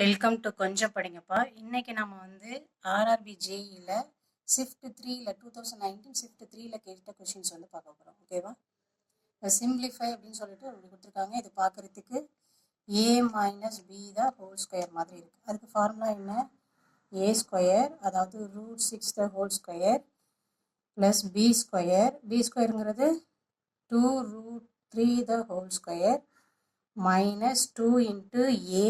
Welcome to கொஞ்சம் படிங்கப்பா. இன்னைக்கு நம்ம வந்து ஆர்ஆர்பி ஜேஇல ஷிஃப்ட் 3ல 2019 ஷிஃப்ட் 3ல கேட்ட கொஷின்ஸ் வந்து பார்க்க போகிறோம். ஓகேவா? இப்போ சிம்பிளிஃபை அப்படின்னு சொல்லிட்டு அப்படி கொடுத்துருக்காங்க. இது பார்க்குறதுக்கு A minus B the whole square மாதிரி இருக்குது. அதுக்கு ஃபார்முலா என்ன? ஏ ஸ்கொயர், அதாவது √6 the whole square plus B square. B ஸ்கொயருங்கிறது 2√3 the whole square minus 2 into A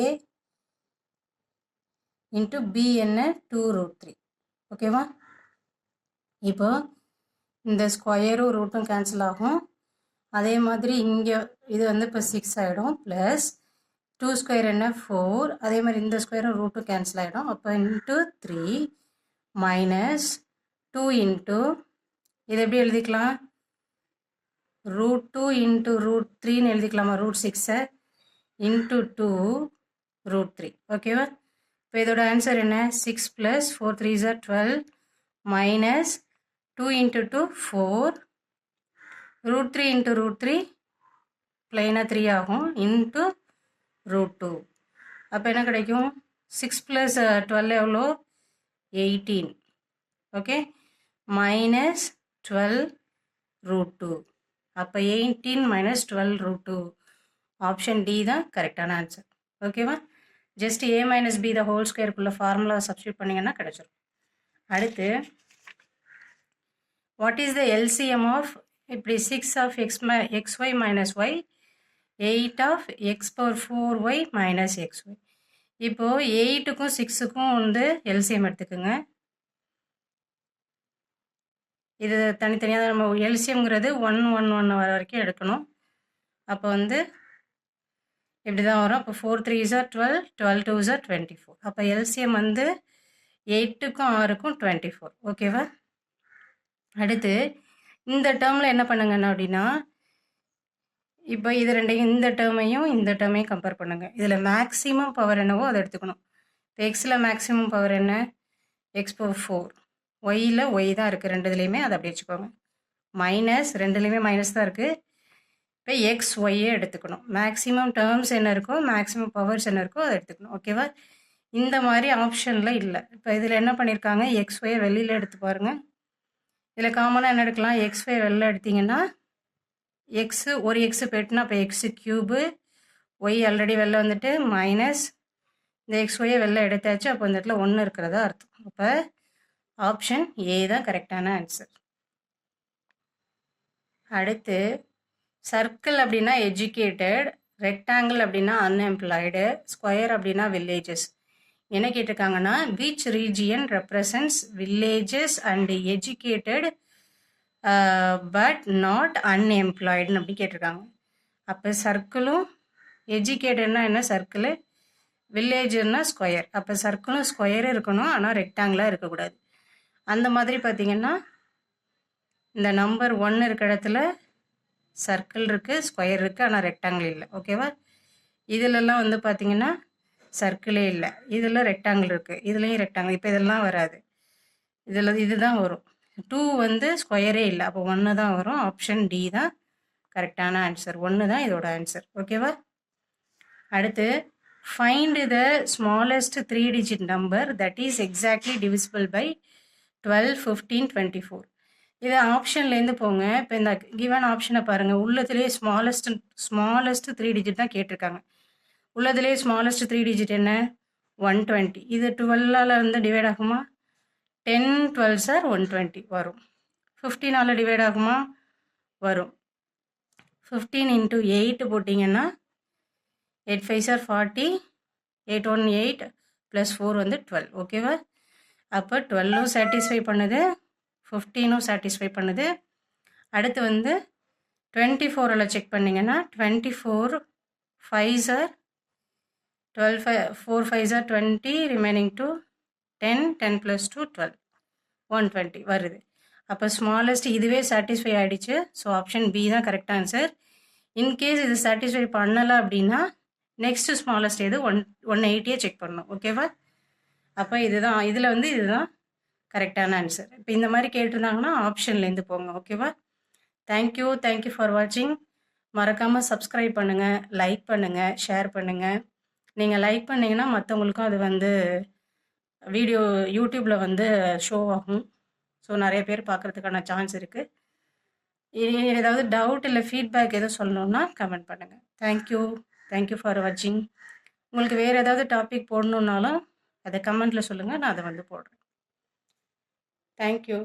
into B என்ன 2√3. ஓகேவா? இப்போ இந்த ஸ்கொயரும் ரூட்டும் கேன்சல் ஆகும். அதே மாதிரி இங்கே இது வந்து இப்போ 6 ஆகிடும். ப்ளஸ் 2 ஸ்கொயர் என்ன 4. அதே மாதிரி இந்த ஸ்கொயரும் ரூட்டும் கேன்சல் ஆகிடும். அப்போ இன்ட்டு 3 மைனஸ் 2 இன்ட்டு இது எப்படி எழுதிக்கலாம்? √2 இன்ட்டு √3ன்னு எழுதிக்கலாமா? √6 இன்ட்டு 2√3. ஓகேவா? இப்போ இதோட ஆன்சர் என்ன? 6 + 4 3s are 12 minus 2 into 2 4 √3 into √3 பிளைனாக 3 ஆகும் இன்ட்டு √2. அப்போ என்ன கிடைக்கும்? 6 + 12 எவ்வளோ? 18. Okay, minus 12 √2. அப்போ 18 மைனஸ் 12 √2. ஆப்ஷன் டி தான் கரெக்டான ஆன்சர். ஓகேவா? Just A minus B the whole ஸ்கொயருக்குள்ள ஃபார்முலா சப்ஸ்டியூட் பண்ணிங்கன்னா கிடைச்சிடும். அடுத்து what is the LCM of இப்படி 6 of xy minus Y 8 of x⁴y minus xy. இப்போது 8க்கும் 6க்கும் வந்து எல்சிஎம் எடுத்துக்கோங்க. இது தனித்தனியாக நம்ம எல்சிஎம்ங்கிறது 1 1 1 வர வரைக்கும் எடுக்கணும். அப்போ வந்து இப்படி தான் வரும். அப்போ 4 3s are 12 12 2s are 24. அப்போ எல்சிஎம் வந்து 8க்கும் 6க்கும் 24. ஓகேவா? அடுத்து இந்த டேர்மில் என்ன பண்ணுங்கண்ணா அப்படின்னா, இப்போ இது ரெண்டையும் இந்த டேர்மையும் கம்பேர் பண்ணுங்கள். இதில் மேக்ஸிமம் பவர் என்னவோ அதை எடுத்துக்கணும். இப்போ எக்ஸில் மேக்ஸிமம் பவர் என்ன? x⁴. ஒய்யில் ஒய் தான் இருக்குது ரெண்டுலேயுமே, அதை அப்படி வச்சுக்கோங்க. மைனஸ் ரெண்டுலேயுமே மைனஸ் தான் இருக்குது. இப்போ எக்ஸ் ஒய்யே எடுத்துக்கணும். மேக்ஸிமம் டேர்ம்ஸ் என்ன இருக்கோ, மேக்ஸிமம் பவர்ஸ் என்ன இருக்கோ அதை எடுத்துக்கணும். ஓகேவா? இந்த மாதிரி ஆப்ஷனில் இல்லை. இப்போ இதில் என்ன பண்ணியிருக்காங்க? எக்ஸ் ஒய்யை வெளியில் எடுத்து பாருங்கள். இதில் காமனாக என்ன எடுக்கலாம்? எக்ஸ் ஒய் வெளில எடுத்திங்கன்னா எக்ஸு ஒரு எக்ஸு போய்ட்டுனா அப்போ x³ ஒய் ஆல்ரெடி வெளில வந்துட்டு மைனஸ் இந்த எக்ஸ் ஒய்யை வெளில எடுத்தாச்சு. அப்போ இந்த இடத்துல 1 இருக்கிறதா அர்த்தம். அப்போ ஆப்ஷன் ஏ தான் கரெக்டான ஆன்சர். அடுத்து சர்க்கிள் அப்படின்னா எஜுகேட்டட், ரெக்டாங்கிள் அப்படின்னா அன்எம்ப்ளாய்டு, ஸ்கொயர் அப்படின்னா வில்லேஜஸ். என்ன கேட்டிருக்காங்கன்னா, which region represents villages and educated but not அன்எம்ப்ளாய்டுன்னு அப்படி கேட்டிருக்காங்க. அப்போ சர்க்கிளும் எஜுகேட்டட்னா என்ன? சர்க்கிளு, வில்லேஜுன்னா ஸ்கொயர். அப்போ சர்க்கிளும் ஸ்கொயரும் இருக்கணும், ஆனால் ரெக்டாங்கிளாக இருக்கக்கூடாது. அந்த மாதிரி பார்த்திங்கன்னா இந்த நம்பர் 1 இருக்கிற இடத்துல சர்க்கிள் இருக்குது, ஸ்கொயர் இருக்குது, ஆனால் ரெக்டாங்கிள் இல்லை. ஓகேவா? இதிலெல்லாம் வந்து பார்த்திங்கன்னா சர்க்கிளே இல்லை, இதில் ரெக்டாங்கிள் இருக்குது, இதுலேயும் ரெக்டாங்கிள். இப்போ இதெல்லாம் வராது, இதில் இதுதான் வரும். 2 வந்து ஸ்கொயரே இல்லை, அப்போ 1 தான் வரும். ஆப்ஷன் டி தான் கரெக்டான ஆன்சர். 1 தான் இதோட ஆன்சர். ஓகேவா? அடுத்து find the smallest 3 digit number that is exactly divisible by 12 15 24. இது ஆப்ஷன்லேருந்து போங்க. இப்போ இந்த கிவன் ஆப்ஷனை பாருங்கள். உள்ளதுலேயே ஸ்மாலஸ்ட் 3 digit தான் கேட்டிருக்காங்க. உள்ளதுலேயே ஸ்மாலஸ்ட் 3 digit என்ன? 120. இது 12ஆல் வந்து டிவைட் ஆகுமா? 10 12s are 120 வரும். 15ஆல் டிவைட் ஆகுமா? வரும். 15 இன்ட்டு 8 போட்டிங்கன்னா 8 5s are 40, 8 1 8 + 4 வந்து 12. ஓகேவா? அப்போ 12ம் சாட்டிஸ்ஃபை பண்ணுது, 15ம் சாட்டிஸ்ஃபை பண்ணுது. அடுத்து வந்து 24ல் செக் பண்ணிங்கன்னா 24 5s are 12 4 5s are 20 remaining 2 10 10 + 2 12 120 வருது. அப்போ ஸ்மாலஸ்ட் இதுவே சாட்டிஸ்ஃபை ஆகிடுச்சு. ஸோ ஆப்ஷன் பி தான் கரெக்ட் ஆன்சர். இன்கேஸ் இது சாட்டிஸ்ஃபை பண்ணலை அப்படின்னா நெக்ஸ்ட் ஸ்மாலஸ்ட் எது 180 செக் பண்ணணும். ஓகேவா? அப்போ இதுதான் இதில் வந்து இதுதான் கரெக்டான ஆன்சர். இப்போ இந்த மாதிரி கேட்டிருந்தாங்கன்னா ஆப்ஷன்லேருந்து போங்க. ஓகேவா? தேங்க்யூ ஃபார் வாட்சிங். மறக்காமல் சப்ஸ்கிரைப் பண்ணுங்கள், லைக் பண்ணுங்கள், ஷேர் பண்ணுங்கள். நீங்கள் லைக் பண்ணிங்கன்னா மற்றவங்களுக்கும் அது வந்து வீடியோ யூடியூப்பில் வந்து ஷோ ஆகும். ஸோ நிறைய பேர் பார்க்குறதுக்கான சான்ஸ் இருக்குது. ஏதாவது டவுட் இல்லை ஃபீட்பேக் எதுவும் சொல்லணுன்னா கமெண்ட் பண்ணுங்கள். தேங்க்யூ ஃபார் வாட்சிங். உங்களுக்கு வேறு ஏதாவது டாபிக் போடணுன்னாலும் அதை கமெண்ட்டில் சொல்லுங்கள், நான் அதை வந்து போடுறேன். தேங்க்யூ.